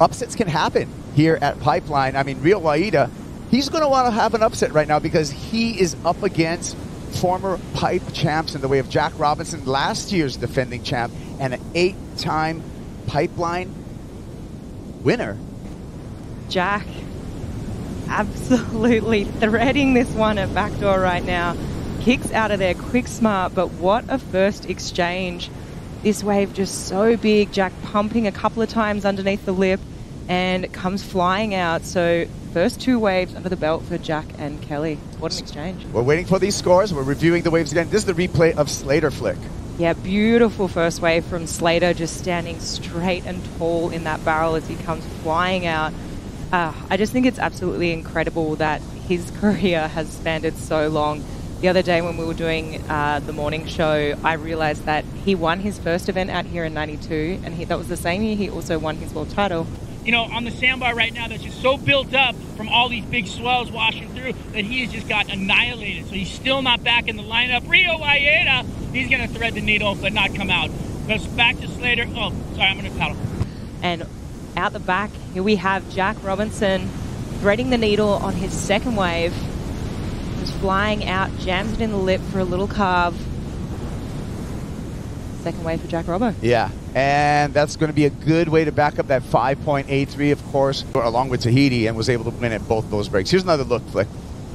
upsets can happen here at Pipeline. I mean, Rio Waida, he's going to want to have an upset right now because he is up against former pipe champs in the way of J.Robinson, last year's defending champ, and an 8-time Pipeline winner. Jack absolutely threading this one at backdoor right now. Kicks out of there quick, smart, but what a first exchange. This wave just so big. Jack pumping a couple of times underneath the lip, and it comes flying out. So first 2 waves under the belt for Jack and Kelly. What an exchange. We're waiting for these scores. We're reviewing the waves again. This is the replay of Slater flick. Yeah, beautiful first wave from Slater, just standing straight and tall in that barrel as he comes flying out. I just think it's absolutely incredible that his career has spanned so long. The other day when we were doing the morning show, I realized that he won his first event out here in '92, and that was the same year he also won his world title. You know, on the sandbar right now, that's just so built up from all these big swells washing through that he has just got annihilated. So he's still not back in the lineup. Rio Waida, he's going to thread the needle but not come out. Goes back to Slater. Oh, sorry, I'm going to paddle. And out the back, here we have J.Robinson threading the needle on his second wave. Just flying out, jams it in the lip for a little carve. Second wave for J.Robbo. Yeah, and that's going to be a good way to back up that 5.83, of course, along with Tahiti, and was able to win at both those breaks. Here's another look, Flick.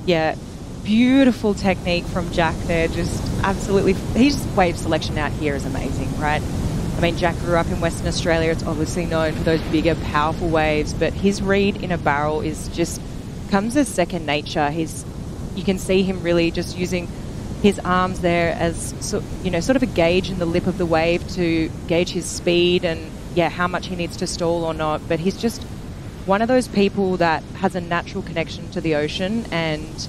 Yeah, beautiful technique from Jack there. Just absolutely, his wave selection out here is amazing, right? I mean, Jack grew up in Western Australia. It's obviously known for those bigger, powerful waves, but his read in a barrel is just, comes as second nature. You can see him really just using his arms there as, sort of a gauge in the lip of the wave to gauge his speed and, yeah, how much he needs to stall or not. But he's just one of those people that has a natural connection to the ocean, and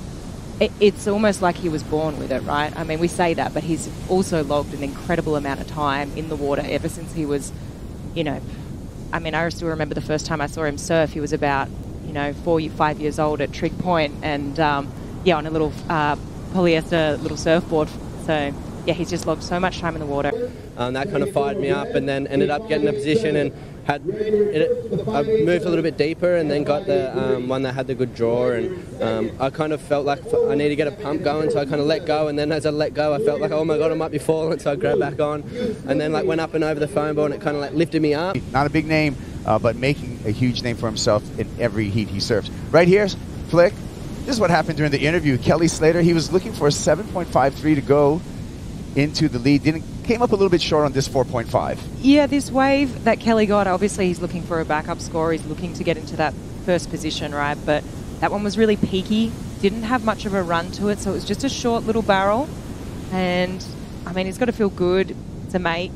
it's almost like he was born with it, right? I mean, we say that, but he's also logged an incredible amount of time in the water ever since he was, I mean, I still remember the first time I saw him surf. He was about, 4 or 5 years old at Trig Point, and, yeah, on a little polyester little surfboard. So yeah, he's just logged so much time in the water. That kind of fired me up, and then ended up getting a position and I moved a little bit deeper, and then got the one that had the good draw, and I kind of felt like I need to get a pump going, so I kind of let go, and then as I let go I felt like, oh my god, I might be falling, so I grabbed back on, and then went up and over the foam ball, and it kind of lifted me up. Not a big name, but making a huge name for himself in every heat he surfs. Right here, Flick. This is what happened during the interview. K.Slater, he was looking for a 7.53 to go into the lead. Came up a little bit short on this 4.5. Yeah, this wave that Kelly got, obviously he's looking for a backup score. He's looking to get into that first position, right? But that one was really peaky. Didn't have much of a run to it, so it was just a short little barrel. And, I mean, he's got to feel good to make.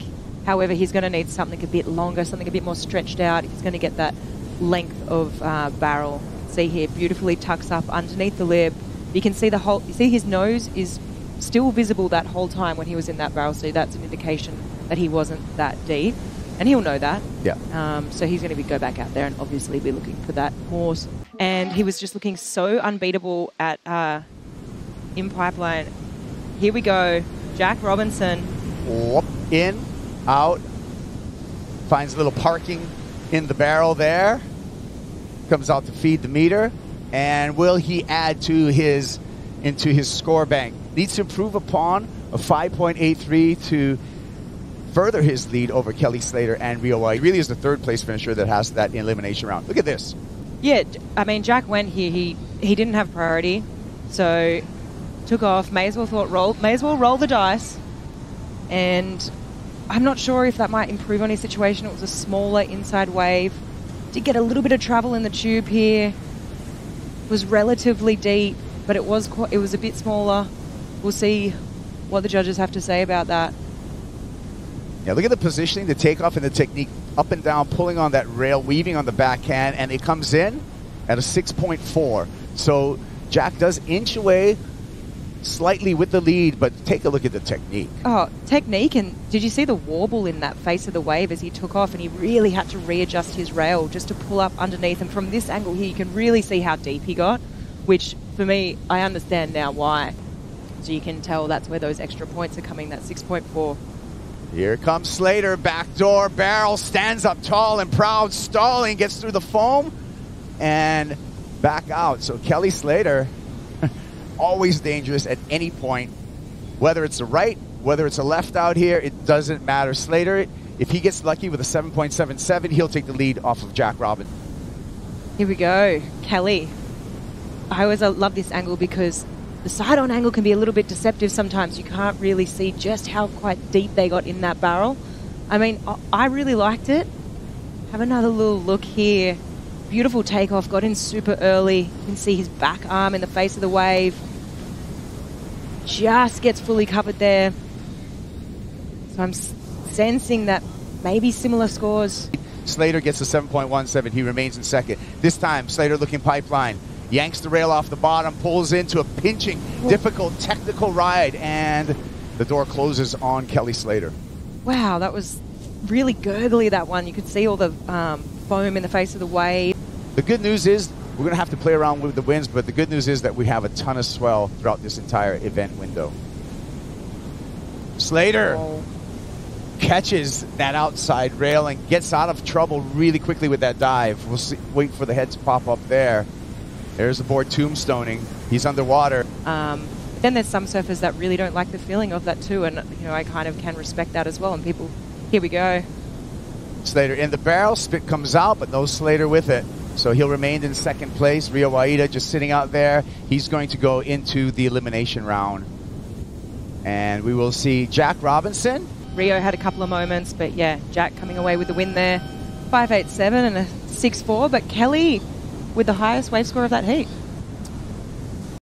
However, he's going to need something a bit longer, something a bit more stretched out. He's going to get that length of barrel. See here, beautifully tucks up underneath the lip. You can see his nose is still visible that whole time when he was in that barrel, so that's an indication that he wasn't that deep, and he'll know that. Yeah. So he's going to go back out there and obviously be looking for that more. And he was just looking so unbeatable at in Pipeline. Here we go, J.Robinson. In, out, finds a little parking in the barrel there. Comes out to feed the meter, and will he add into his score bank? Needs to improve upon a 5.83 to further his lead over K.Slater and Rio Waida. He really is the third place finisher that has that elimination round. Look at this. Yeah, I mean, Jack went here. He didn't have priority, so took off. May as well roll the dice, and I'm not sure if that might improve on his situation. It was a smaller inside wave. Did get a little bit of travel in the tube here. It was relatively deep, but it was a bit smaller. We'll see what the judges have to say about that. Yeah, look at the positioning, the takeoff, and the technique. Up and down, pulling on that rail, weaving on the backhand, and it comes in at a 6.4. So Jack does inch away slightly with the lead, but take a look at the technique. Oh, technique, and did you see the warble in that face of the wave as he took off, and he really had to readjust his rail just to pull up underneath, and from this angle here you can really see how deep he got, which for me, I understand now why. So you can tell that's where those extra points are coming, that 6.4. Here comes Slater, backdoor barrel, stands up tall and proud, stalling, gets through the foam, and back out. So K.Slater, always dangerous at any point, whether it's a right, whether it's a left out here, it doesn't matter. Slater, if he gets lucky with a 7.77, he'll take the lead off of J.Robinson. Here we go, Kelly. I always love this angle because the side-on angle can be a little bit deceptive sometimes. You can't really see just how quite deep they got in that barrel. I mean, I really liked it. Have another little look here. Beautiful takeoff, got in super early. You can see his back arm in the face of the wave. Just gets fully covered there. So I'm sensing that maybe similar scores. Slater gets a 7.17. He remains in second. This time, Slater looking pipeline. Yanks the rail off the bottom, pulls into a pinching, difficult technical ride, and the door closes on K.Slater. Wow, that was really gurgly, that one. You could see all the foam in the face of the wave. The good news is we're going to have to play around with the winds, but the good news is that we have a ton of swell throughout this entire event window. Slater catches that outside rail and gets out of trouble really quickly with that dive. We'll see, wait for the head to pop up there. There's the board tombstoning. He's underwater. Then there's some surfers that really don't like the feeling of that too, and you know, I kind of can respect that as well. And people, here we go. Slater in the barrel, spit comes out, but no Slater with it. So he'll remain in second place. Rio Waida just sitting out there. He's going to go into the elimination round. And we will see J.Robinson. Rio had a couple of moments, but yeah, Jack coming away with the win there. 5.87 and a 6.4, but Kelly with the highest wave score of that heat.